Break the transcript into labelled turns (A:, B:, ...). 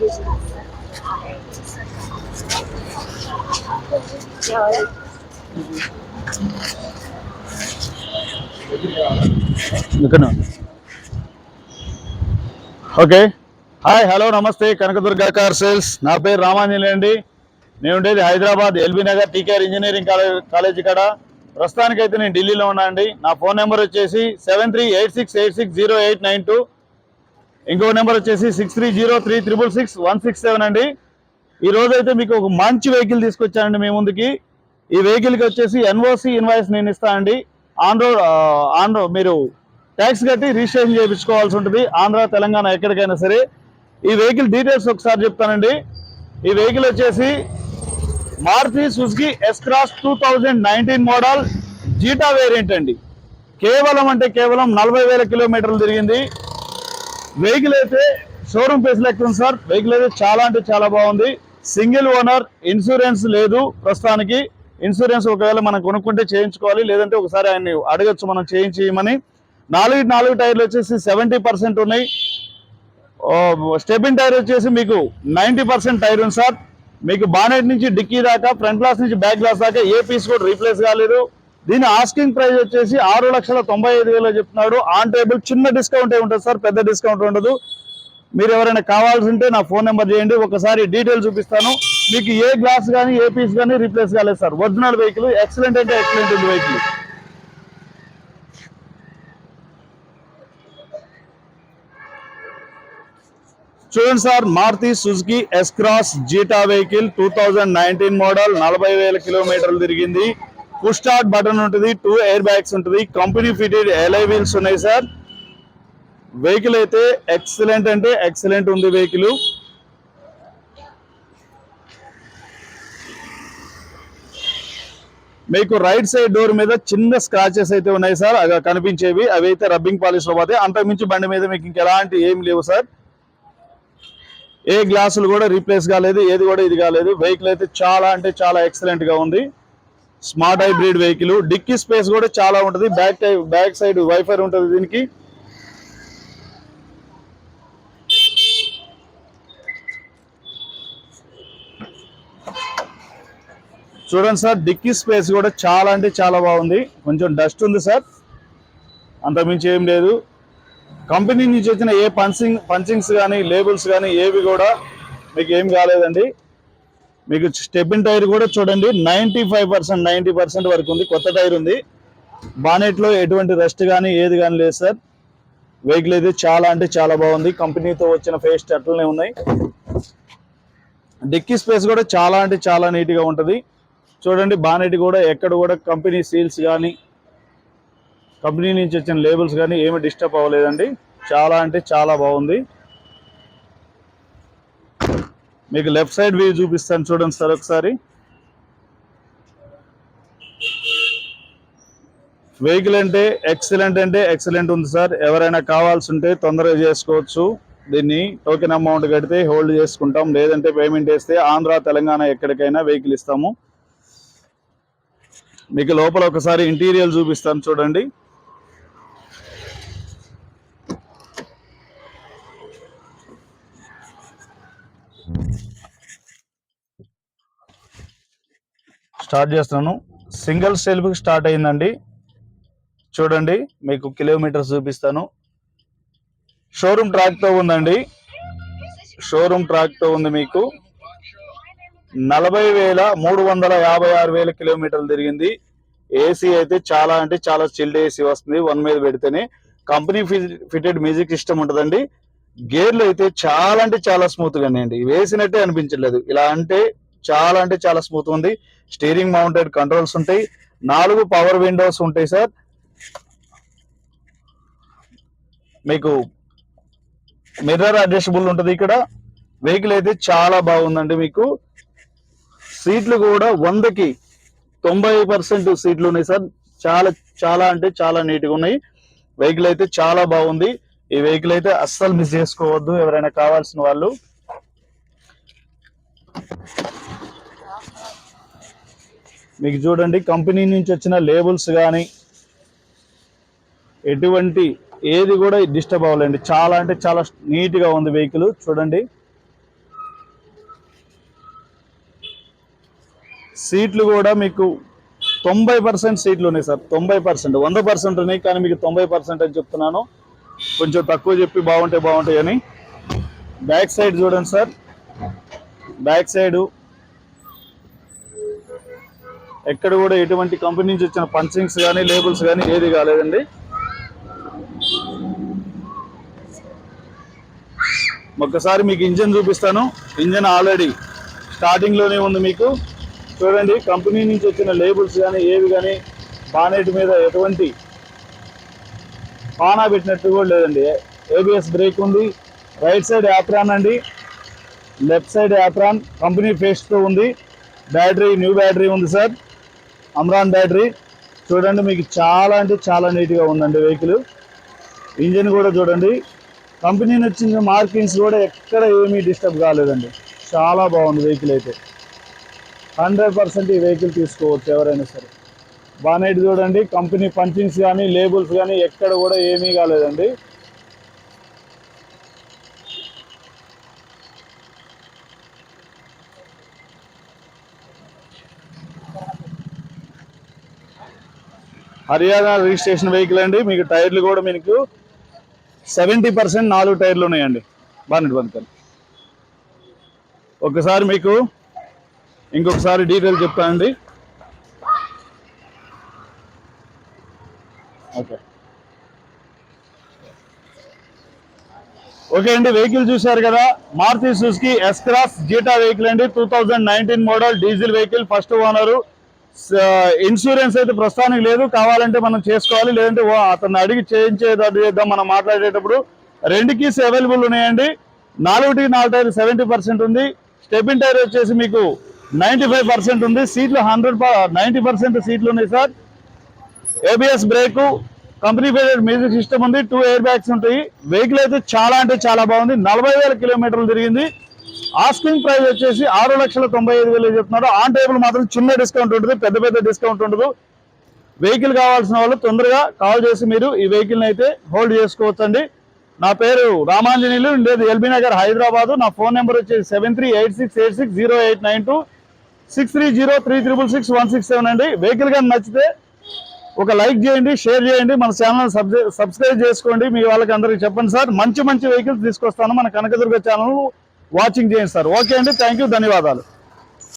A: Okay. Hi, hello, నమస్తే. Kanakadurga car sales. నా పేరు రామాంజలి అండి. నేను ఉండేది Hyderabad LB Nagar TKR engineering college కాడ. ప్రస్తుతానికైతే నేను ఢిల్లీలో ఉన్నా అండి. నా ఫోన్ నెంబర్ వచ్చేసి 7386860892. ఇంకో నెంబర్ వచ్చేసి 6303666167 అండి. ఈ రోజు అయితే మీకు ఒక మంచి వెహికల్ తీసుకొచ్చానండి మీ ముందుకి. ఈ వెహికల్కి వచ్చేసి ఎన్ఓసి ఇన్వాయిస్ నేను ఇస్తా అండి. ఆన్ రోడ్ మీరు ట్యాక్స్ కట్టి రిజిస్ట్రేషన్ చేయించుకోవాల్సి ఉంటుంది, ఆంధ్ర తెలంగాణ ఎక్కడికైనా సరే. ఈ వెహికల్ డీటెయిల్స్ ఒకసారి చెప్తానండి. ఈ వెహికల్ వచ్చేసి Maruti Suzuki S-Cross 2019 model zeta variant అండి. కేవలం 40,000 కిలోమీటర్లు తిరిగింది. వెహికల్ అయితే షోరూమ్ ఫేస్ లెక్క ఉంది సార్. వెహికల్ అయితే చాలా బాగుంది. సింగిల్ ఓనర్, ఇన్సూరెన్స్ లేదు ప్రస్తుతానికి. ఇన్సూరెన్స్ ఒకవేళ మనం కొనుక్కుంటే చేయించుకోవాలి, లేదంటే ఒకసారి ఆయన్ని అడగచ్చు మనం చేయించేయమని. 4 టైర్లు వచ్చేసి 70% ఉన్నాయి. స్టెబిన్ టైర్ వచ్చేసి మీకు 90% టైర్ ఉంది సార్. మీకు బానెట్ నుంచి డిక్కీ దాకా, ఫ్రంట్ గ్లాస్ నుంచి బ్యాక్ గ్లాస్ దాకా ఏ పీస్ కూడా రీప్లేస్ కాలేదు. దీని ఆస్కింగ్ ప్రైస్ వచ్చేసి 6,95,000 చెప్తున్నాడు. ఆన్ టేబుల్ చిన్న డిస్కౌంట్ ఉంటుంది సార్, పెద్ద డిస్కౌంట్ ఉండదు. మీరు ఎవరైనా కావాల్సి ఉంటే నా ఫోన్ నెంబర్ చేయండి, ఒకసారి డీటెయిల్ చూపిస్తాను. మీకు ఏ గ్లాస్ కానీ ఏ పీస్ కానీ రీప్లేస్ కాలేదు సార్. ఒరిజినల్ వెహికల్, ఎక్సలెంట్ ఉంది వెహికల్. చూడండి sir, Maruti Suzuki S-Cross zeta vehicle 2019 model, 40,000 కిలోమీటర్లు తిరిగింది. పుష్ స్టార్ట్ బటన్ ఉంటుంది, 2 ఎయిర్ బ్యాగ్స్ ఉంటుంది, కంపెనీ ఫిటెడ్ ఎలై వీల్స్ ఉన్నాయి సార్. వెహికల్ అయితే ఎక్సలెంట్ ఉంది వెహికల్. మీకు రైట్ సైడ్ డోర్ మీద చిన్న స్క్రాచెస్ అయితే ఉన్నాయి సార్, అవి కనిపించేవి. అవి అయితే రబ్బింగ్ పాలిష్ లో పోతాయి. అంతకుమించి బండి మీద మీకు ఇంకెలాంటి ఏం లేవు సార్. ఏ గ్లాసులు కూడా రీప్లేస్ కాలేదు, ఏది కూడా ఇది కాలేదు. వెహికల్ అయితే చాలా ఎక్సలెంట్ గా ఉంది. Smart hybrid vehicle. Dickey space కూడా చాలా ఉంటుంది. బ్యాక్ సైడ్ వైఫర్ ఉంటుంది దీనికి. చూడండి సార్, డిక్కీ స్పేస్ కూడా చాలా బాగుంది. కొంచెం డస్ట్ ఉంది సార్, అంతకుమించి ఏం లేదు. కంపెనీ నుంచి వచ్చిన ఏ పంచింగ్స్ కానీ లేబుల్స్ కానీ ఏవి కూడా మీకు ఏం కాలేదండి. మీకు స్టెబిన్ టైర్ కూడా చూడండి 90% వరకు ఉంది, కొత్త టైర్ ఉంది. బానెట్లో ఎటువంటి రెస్ట్ కానీ ఏది కానీ లేదు సార్. వెహికల్ అయితే చాలా బాగుంది. కంపెనీతో వచ్చిన ఫేస్ అట్లనే ఉన్నాయి. డిక్కీ స్పేస్ కూడా చాలా నీట్గా ఉంటుంది. చూడండి, బానెట్ కూడా ఎక్కడ కూడా కంపెనీ సీల్స్ కానీ కంపెనీ నుంచి వచ్చిన లేబుల్స్ కానీ ఏమి డిస్టర్బ్ అవ్వలేదండి. చాలా బాగుంది. మీకు లెఫ్ట్ సైడ్ వ్యూ చూపిస్తాను చూడండి సార్ ఒకసారి. వెహికల్ అంటే ఎక్సలెంట్ ఉంది సార్. ఎవరైనా కావాల్సి ఉంటే తొందరగా చేసుకోవచ్చు. దీన్ని టోకెన్ అమౌంట్ కడితే హోల్డ్ చేసుకుంటాం, లేదంటే పేమెంట్ చేస్తే ఆంధ్ర తెలంగాణ ఎక్కడికైనా వెహికల్ ఇస్తాము. మీకు లోపల ఒకసారి ఇంటీరియర్ చూపిస్తాను చూడండి. స్టార్ట్ చేస్తున్నాను. సింగిల్ సెల్ఫ్ స్టార్ట్ అయిందండి. చూడండి, మీకు కిలోమీటర్స్ చూపిస్తాను. షోరూమ్ ట్రాక్ తో ఉందండి. షోరూమ్ ట్రాక్ తో ఉంది. మీకు 40,356 కిలోమీటర్లు తిరిగింది. ఏసీ అయితే చాలా చిల్డ్ ఏసీ వస్తుంది 1 మీద పెడితేనే. కంపెనీ ఫిటెడ్ మ్యూజిక్ సిస్టమ్ ఉంటుందండి. గేర్లు అయితే చాలా స్మూత్ గా అండి, వేసినట్టే అనిపించలేదు. ఇలా అంటే చాలా స్మూత్ ఉంది. స్టీరింగ్ మౌంటెడ్ కంట్రోల్స్ ఉంటాయి. 4 పవర్ విండోస్ ఉంటాయి సార్. మీకు మిర్రర్ అడ్జస్టబుల్ ఉంటుంది ఇక్కడ. వెహికల్ అయితే చాలా బాగుందండి. మీకు సీట్లు కూడా 100కి 90% సీట్లు ఉన్నాయి సార్. చాలా నీట్గా ఉన్నాయి. వెహికల్ అయితే చాలా బాగుంది. ఈ వెహికల్ అయితే అస్సలు మిస్ చేసుకోవద్దు ఎవరైనా కావాల్సిన వాళ్ళు. మీకు చూడండి, కంపెనీ నుంచి వచ్చిన లేబుల్స్ కానీ ఎటువంటి ఏది కూడా డిస్టర్బ్ అవ్వలేండి. చాలా నీట్గా ఉంది వెహికల్. చూడండి, సీట్లు కూడా మీకు 90% సీట్లు ఉన్నాయి సార్. 90%, 100% ఉన్నాయి, కానీ మీకు 90% అని చెప్తున్నాను. కొంచెం తక్కువ చెప్పి బాగుంటాయి అని. బ్యాక్ సైడ్ చూడండి సార్. బ్యాక్ సైడ్ ఎక్కడ కూడా ఎటువంటి కంపెనీ నుంచి వచ్చిన పంచింగ్స్ కానీ లేబుల్స్ కానీ ఏది కాలేదండి. ఒక్కసారి మీకు ఇంజన్ చూపిస్తాను. ఇంజన్ ఆల్రెడీ స్టార్టింగ్ లోనే ఉంది. మీకు చూడండి, కంపెనీ నుంచి వచ్చిన లేబుల్స్ కానీ ఏవి కానీ బానెట్ మీద ఎటువంటి పానా పెట్టినట్టు కూడా లేదండి. ఏబిఎస్ బ్రేక్ ఉంది. రైట్ సైడ్ యాప్రాన్ అండి, లెఫ్ట్ సైడ్ యాప్రాన్ కంపెనీ ఫేస్తో ఉంది. బ్యాటరీ న్యూ బ్యాటరీ ఉంది సార్, అమ్రాన్ బ్యాటరీ. చూడండి, మీకు చాలా అంటే చాలా నీట్గా ఉందండి వెహికల్. ఇంజిన్ కూడా చూడండి, కంపెనీ వచ్చిన మార్కింగ్స్ కూడా ఎక్కడ ఏమీ డిస్టర్బ్ కాలేదండి. చాలా బాగుంది వెహికల్ అయితే. 100% ఈ వెహికల్ తీసుకోవచ్చు ఎవరైనా సరే. బానెట్ చూడండి, కంపెనీ పంచింగ్స్ కానీ లేబుల్స్ కానీ ఎక్కడ కూడా ఏమీ కాలేదండి. హర్యానా రిజిస్ట్రేషన్ వెహికల్ అండి. మీకు టైర్లు కూడా మీకు 70% 4 టైర్లు ఉన్నాయండి. బానెట్ బంద్. ఒకసారి మీకు ఇంకొకసారి డీటెయిల్ చెప్తానండి. ఓకే అండి, వెహికల్ చూశారు కదా. Maruti Suzuki S-Cross zeta vehicle అండి. 2019 model diesel vehicle, first owner. Insurance అయితే ప్రస్తుతానికి లేదు, కావాలంటే మనం చేసుకోవాలి, లేదంటే అతన్ని అడిగి చేద్దాం. మనం మాట్లాడేటప్పుడు 2 కీస్ అవైలబుల్ ఉన్నాయండి. 4కి 4 టైర్ 70% ఉంది. స్టెపిన్ టైర్ వచ్చేసి మీకు 95% ఉంది. సీట్లు 90% సీట్లు ఉన్నాయి sir. ABS break, company fitted music system ఉంది. 2 ఎయిర్ బ్యాగ్స్ ఉంటాయి. వెహికల్ అయితే చాలా అంటే చాలా బాగుంది. 40,000 కిలోమీటర్లు తిరిగింది. ఆస్కింగ్ ప్రైస్ వచ్చేసి 6,95,000 చెప్తున్నారు. ఆన్ టేబుల్ మాత్రం చిన్న డిస్కౌంట్ ఉంటుంది, పెద్ద డిస్కౌంట్ ఉండదు. వెహికల్ కావాల్సిన వాళ్ళు తొందరగా కాల్ చేసి మీరు ఈ వెహికల్ని అయితే హోల్డ్ చేసుకోవచ్చండి. నా పేరు రామాంజనేయులు, ఉండేది ఎల్బీ నగర్, హైదరాబాద్. నా ఫోన్ నెంబర్ వచ్చేసి 7386860892, 6303666167 అండి. వెహికల్ కానీ నచ్చితే ఒక లైక్ చేయండి, షేర్ చేయండి, మన ఛానల్ సబ్స్క్రైబ్ చేసుకోండి. మీ వాళ్ళకి అందరికి చెప్పండి సార్. మంచి వెహికల్స్ తీసుకొస్తాను. మన కనకదుర్గ ఛానల్ వాచింగ్ చేయండి సార్. ఓకే అండి, థ్యాంక్ యూ, ధన్యవాదాలు.